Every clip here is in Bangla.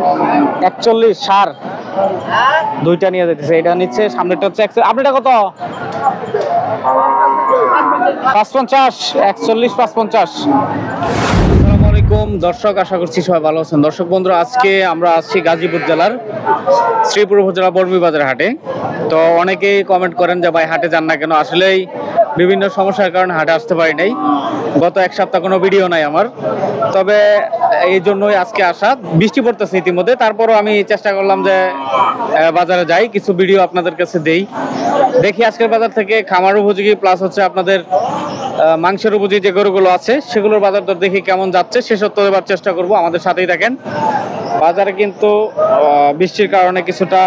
41 সার দুইটা নিয়ে যাইতেছে। এটা নিচ্ছে, সামনেটা হচ্ছে আপনারটা কত? 550, 41 550। আসসালামু আলাইকুম দর্শক, আশা করছি সবাই ভালো আছেন। দর্শক বন্ধুরা, আজকে আমরা আসছি গাজীপুর জেলার শ্রীপুর উপজেলা বর্মীবাজার হাটে। তো অনেকেই কমেন্ট করেন যে ভাই হাটে যান না কেন। আসলেই বিভিন্ন সমস্যার কারণে হাটে আসতে পারি নাই। গত এক সপ্তাহ কোনো ভিডিও নাই আমার, তবে এই জন্যই আজকে আসা। বৃষ্টি পড়তেছে ইতিমধ্যে, তারপরও আমি চেষ্টা করলাম যে বাজারে যাই, কিছু ভিডিও আপনাদের কাছে দেই। দেখি আজকের বাজার থেকে খামার উপযোগী প্লাস হচ্ছে আপনাদের মাংসের উপযোগী যে গরুগুলো আছে সেগুলোর বাজার দর দেখি কেমন যাচ্ছে, সেসব তো এবার চেষ্টা করব। আমাদের সাথেই থাকেন। বাজারে কিন্তু বৃষ্টির কারণে কিছুটা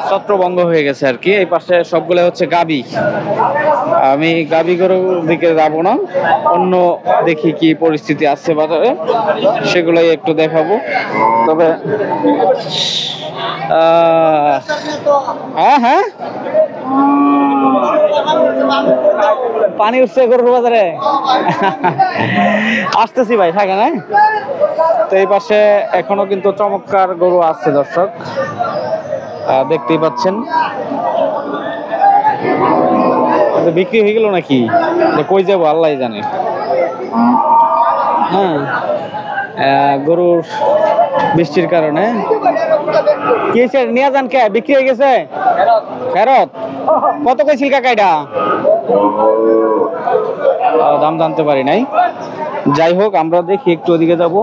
ছত্রভঙ্গ হয়ে গেছে আর কি। এই পাশে সবগুলো হচ্ছে গাবি। আমি গাবি গরুর দিকে যাব না, অন্য দেখি কি পরিস্থিতি আছে বাজারে সেগুলোই একটু দেখাবো। তবে হ্যাঁ হ্যাঁ পানি উঠছে গরুর বাজারে। আসতেছি ভাই, থাকে না। তো এই পাশে এখনো কিন্তু চমৎকার গরু আছে দর্শক, দেখতেই পাচ্ছেন। বিক্রি হয়ে গেল নাকি, কই যাবো আল্লাহ জানে। হ্যাঁ, গরুর বৃষ্টির কারণে কি হয়েছে? নিয়ে যান কে? বিক্রি হয়ে গেছে ফেরত? কত কইছিল কাকা এটা? দাম জানতে পারি নাই। যাই হোক, আমরা দেখি একটু ওদিকে যাব।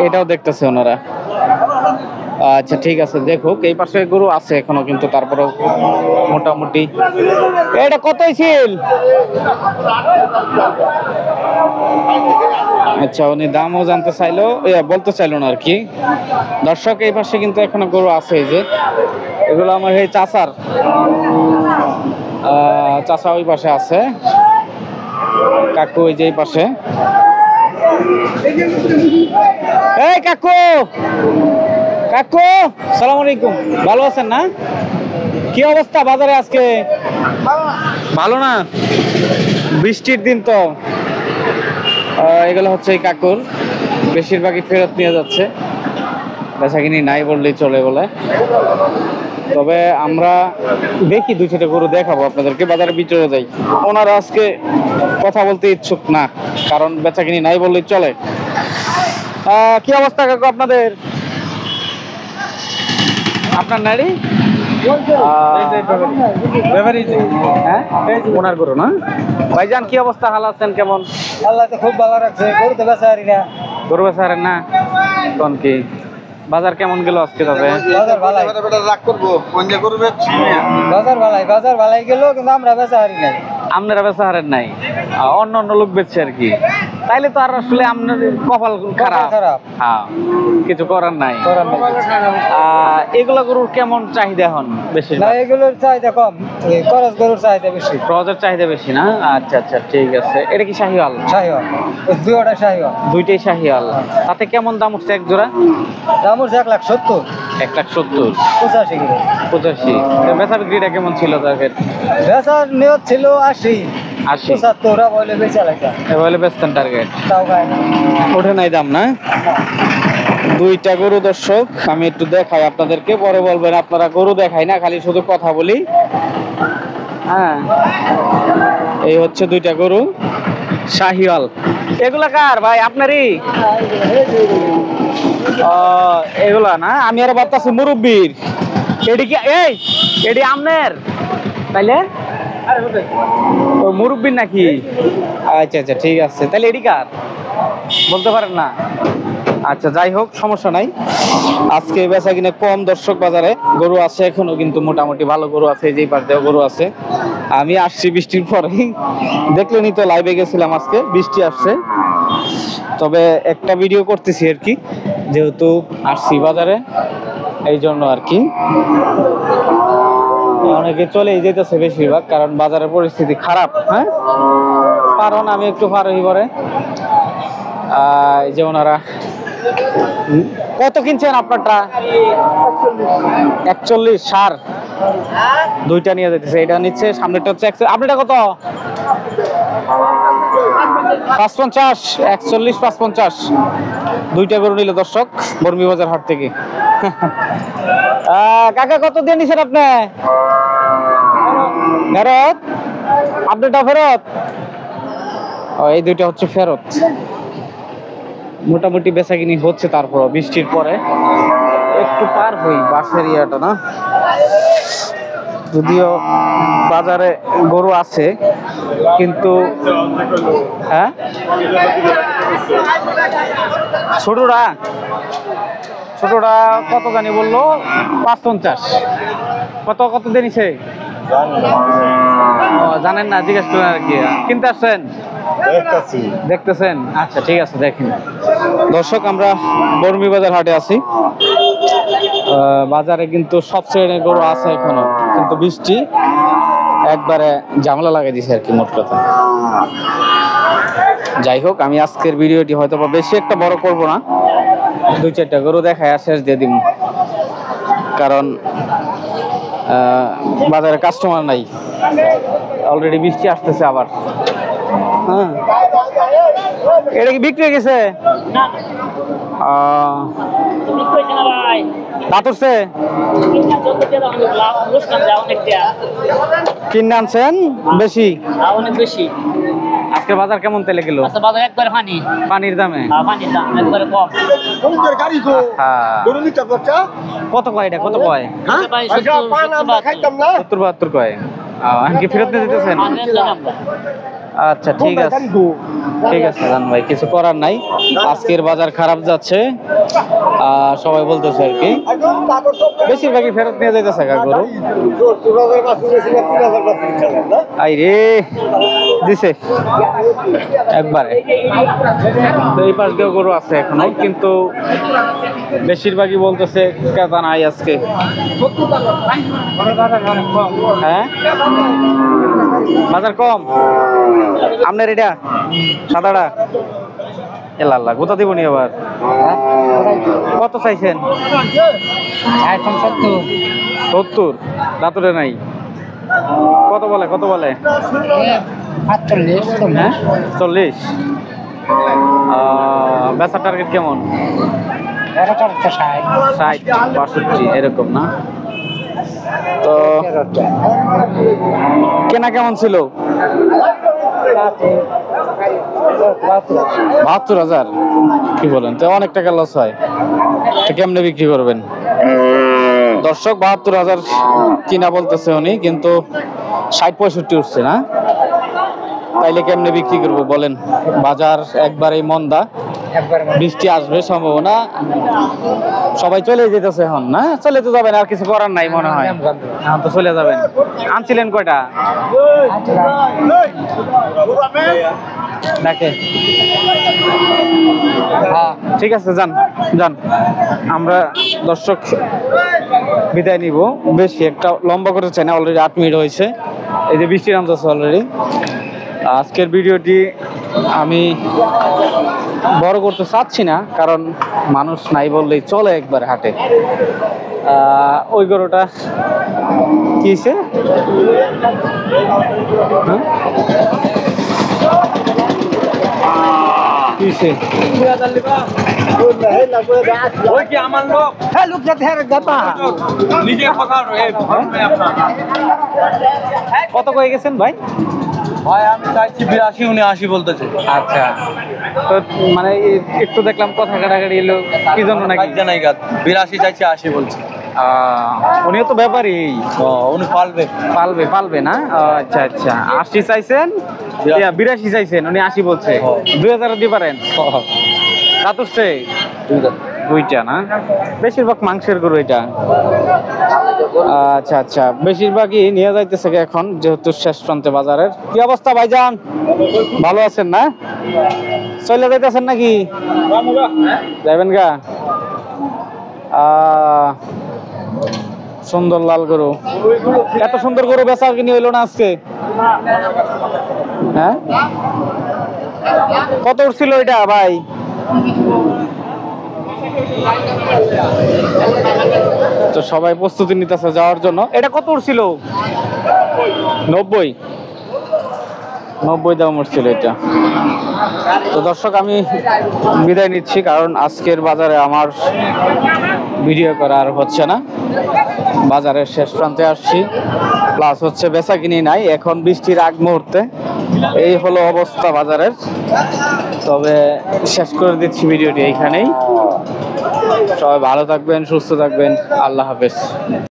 এটাও দেখতেছে ওনারা। আচ্ছা ঠিক আছে, দেখুক। এই পাশে গরু আছে এখনো কিন্তু, তারপরেও মোটামুটি। এটা কত ছিল? আচ্ছা, উনি দামও জানতে চাইলো, বলতে চাইলো না আর কি। দর্শক, এই পাশে কিন্তু এখনো গরু আছে। এই যে এগুলো আমার এই চাচার, চাচা ওই পাশে আছে, কাকু ওই যে এই পাশে। এই কাকু, কাকু সালাম আলাইকুম, ভালো আছেন না? কি অবস্থা বাজারে আজকে? ভালো না, বৃষ্টির দিন তো। এগুলো হচ্ছে এই কাকুর, বেশিরভাগই ফেরত নিয়ে যাচ্ছে, বেচাকিনি নাই বললেই চলে বলে। তবে আমরা দেখি দুই চারটে গরু দেখাবো আপনাদেরকে, বাজারে ভিতরে যাই। ওনারা আজকে কথা বলতে ইচ্ছুক না, কারণ বেচাকিনি নাই বললেই চলে। কি অবস্থা কাকু আপনাদের? আপনার নারী ওনার গরু না? ভাইজান কি অবস্থা, হাল আছেন কেমন? আল্লাহ তো খুব ভালো রাখছে। গরু তো বেচা হারি না। গরু বেচা হারেন না? কোন কি বাজার কেমন গেল আজকে? তবে বাজার ভালাই, রাগ করবো। বাজার ভালাই গেল, কিন্তু আমরা বেচা হারি নাই। আপনারা বেচা হারেন নাই, অন্য অন্য লোক বেচছে আর কি। তাইলে তো আর আসলে আপনার কপাল খারাপ। হ্যাঁ, কিছু করার নাই। এগুলা গরুর কেমন চাহিদা এখন? বেশি না, এগুলোর চাহিদা কম, খরচ গরুর চাহিদা বেশি। খরচের চাহিদা বেশি না? আচ্ছা আচ্ছা ঠিক আছে। এটা কি শাহিওয়াল? শাহিওয়াল, দুইটাই শাহিওয়াল। দুইটাই শাহিওয়াল। তাতে কেমন দাম উঠছে এক জোড়া? দাম উঠছে 1,70,000। 1,70,000, 85 কিলো। 85। বেচা বিক্রিটা কেমন ছিল তাদের? বেচার নিয়ত ছিল 80, 75 বলে বেচা লাগা। বলে বেচতেন টার্গেট, তাও গায় না, ওঠে নাই দাম না? দুইটা গরু দর্শক, আমি একটু দেখাই আপনাদেরকে, পরে বলবেন আপনারা গরু দেখাই না, খালি শুধু কথা বলি। হ্যাঁ, এই হচ্ছে দুইটা গরু শাহিওয়াল। এগুলা কার ভাই? আপনারই? এগুলা না, আমি আরো ভাবতেছি মুরব্বির। এটি কি এটি আমনের? তাইলে মুরব্বির নাকি? আচ্ছা আচ্ছা ঠিক আছে। তাহলে এটি কার বলতে পারেন না? আচ্ছা, যাই হোক, সমস্যা নাই। আজকে বেচা কিনে কম দর্শক, বাজারে গরু আছে এখনো, কিন্তু মোটামুটি ভালো গরু আছে। যেই পাশে গরু আছে। আমি আসছি বৃষ্টির পরে, দেখলেনি তো, লাইভে গেছিলাম আজকে, বৃষ্টি আসছে। তবে একটা ভিডিও করতেছি আর কি, যেহেতু আসছি বাজারে, এই জন্য আর কি। অনেকে চলেই যেতেছে বেশিরভাগ, কারণ বাজারের পরিস্থিতি খারাপ। হ্যাঁ, কারণ আমি একটু পারহি পরে যে ওনারা কত কিনছেন আপনারটা? 41 সার দুইটা নিয়ে যেতেছে। এটা নিচ্ছে, সামনেটা হচ্ছে আপনারটা কত? 550 41 550 দুইটা গরু নিল দর্শক বর্মি বাজার হাট থেকে। কাকা কত দিয়ে নিছেন আপনি? ফেরত? আপনারটা ফেরত? এই দুইটা হচ্ছে ফেরত। মোটামুটি বেচাকিনি হচ্ছে, তারপর বৃষ্টির পরে একটু পার হই বাসের ইয়াটা না, যদিও বাজারে গরু আছে কিন্তু হ্যাঁ ছোটরা কত জানি বললো 550। কত কত দিনিছে জানেন না, জিজ্ঞেস করেন আর কি। কিনতে আসছেন? দেখতেছেন? আচ্ছা ঠিক আছে, দেখেন দর্শক আমরা বর্মি বাজার হাটে আছি। বাজারে কিন্তু সব শ্রেণীর গরু আছে এখনো, কিন্তু বৃষ্টি একবারে ঝামেলা লাগাই দিছে আর কি, মোট কথা। যাই হোক, আমি আজকের ভিডিওটি হয়তো বেশি একটা বড় করব না, 2-4টা গরু দেখায় আর শেষ দিয়ে দিব, কারণ বাজারে কাস্টমার নাই, অলরেডি বৃষ্টি আসতেছে আবার। হ্যাঁ, এটা কি বিক্রি হয়ে গেছে? দাঁতরছে কিনে আনছেন বেশি? অনেক বেশি। আজকে বাজার কেমন তেলে কিলো? বাজার একবারে পানির দামে? পানির দাম একবারে কম। কত কয় এটা? কত কয়? 70-72 কয়। কি ফেরত নিয়ে দিতেছেন? আচ্ছা ঠিক আছে, ঠিক আছে জান ভাই, কিছু করার নাই। আজকের বাজার খারাপ যাচ্ছে, সবাই বলতেছে আর কি, বেশিরভাগই ফেরত নিয়ে যাইতেছে গরু। আই রে দিছে একবারে। তো এই পাশ দিয়েও গরু আছে এখনো, কিন্তু বেশিরভাগই বলতেছে ক্রেতা নাই আজকে। হ্যাঁ, বাজার কম। আপনার এটা সাদাটা এল্লাহ গোটা দিব নি আবার? কত চাইছেন? 70 দাঁতরে নাই। কত বলে? কত বলে? 40। বেচার টার্গেট কেমন? 60-62 এরকম না? তো কেনা কেমন ছিল? 72,000। কি বলেন, তো অনেক টাকা লস হয়, তো কেমনে বিক্রি করবেন? দর্শক 72,000 কিনা বলতেছে উনি, কিন্তু 60-65 উঠছে না, তাইলে কেমনে বিক্রি করবো বলেন? বাজার একবারেই মন্দা, বৃষ্টি আসবে সম্ভাবনা, সবাই চলে যেতেছে এখন। না চলে তো যাবেন, আর কিছু করার নাই মনে হয়, এখন তো চলে যাবেন। আনছিলেন কয়টা? ডাকে ঠিক আছে, যান যান, আমরা দর্শক বিদায় নিব। বেশি একটা লম্বা করতে চাই না, অলরেডি 8 মিনিট হয়েছে, এই যে বৃষ্টি নামতেছে অলরেডি। আজকের ভিডিওটি আমি বড় করতে চাচ্ছি না, কারণ মানুষ নাই বললেই চলে একবার হাটে। ওই গরুটা কি হয়েছে? কত কয়ে গেছেন ভাই? ভাই আমি চাইছি 82, উনি 80 বলতেছে। আচ্ছা, তো মানে একটু দেখলাম কথা কাটাকাটি এলো, কি জন্য নাকি? 82 চাইছি, 80 বলছে। উনিও তো ব্যাপারী, উনি পালবে না? আচ্ছা আচ্ছা, 80 চাইছেন, 82 চাইছেন, উনি 80 বলছে। 2000 দিতে পারেন? কাতুরছে দুইটা না? বেশিরভাগ মাংসের গরু এটা। আচ্ছা আচ্ছা, বেশিরভাগই নিয়ে যাইতেছে এখন, যেহেতু শেষ প্রান্তে বাজারের। কি অবস্থা ভাইজান, ভালো আছেন না? চলে যাইতেছেন নাকি? যাবেন গা? সুন্দর লাল গরু, এত সুন্দর গরু বেচা কিনি হইলো না আজকে? হ্যাঁ, কত উঠছিল এটা ভাই? তো সবাই প্রস্তুতি নিতেছে যাওয়ার জন্য। এটা কত উঠছিল? 90। 90 দাম উঠছিল এটা। তো দর্শক আমি বিদায় নিচ্ছি, কারণ আজকের বাজারে আমার ভিডিও করা আর হচ্ছে না। বাজারের শেষ প্রান্তে আসছি, প্লাস হচ্ছে বেচা কিনি নাই এখন বৃষ্টির আগ মুহূর্তে। এই হলো অবস্থা বাজারের। তবে শেষ করে দিচ্ছি ভিডিওটি এইখানেই। সবাই ভালো থাকবেন, সুস্থ থাকবেন। আল্লাহ হাফেজ।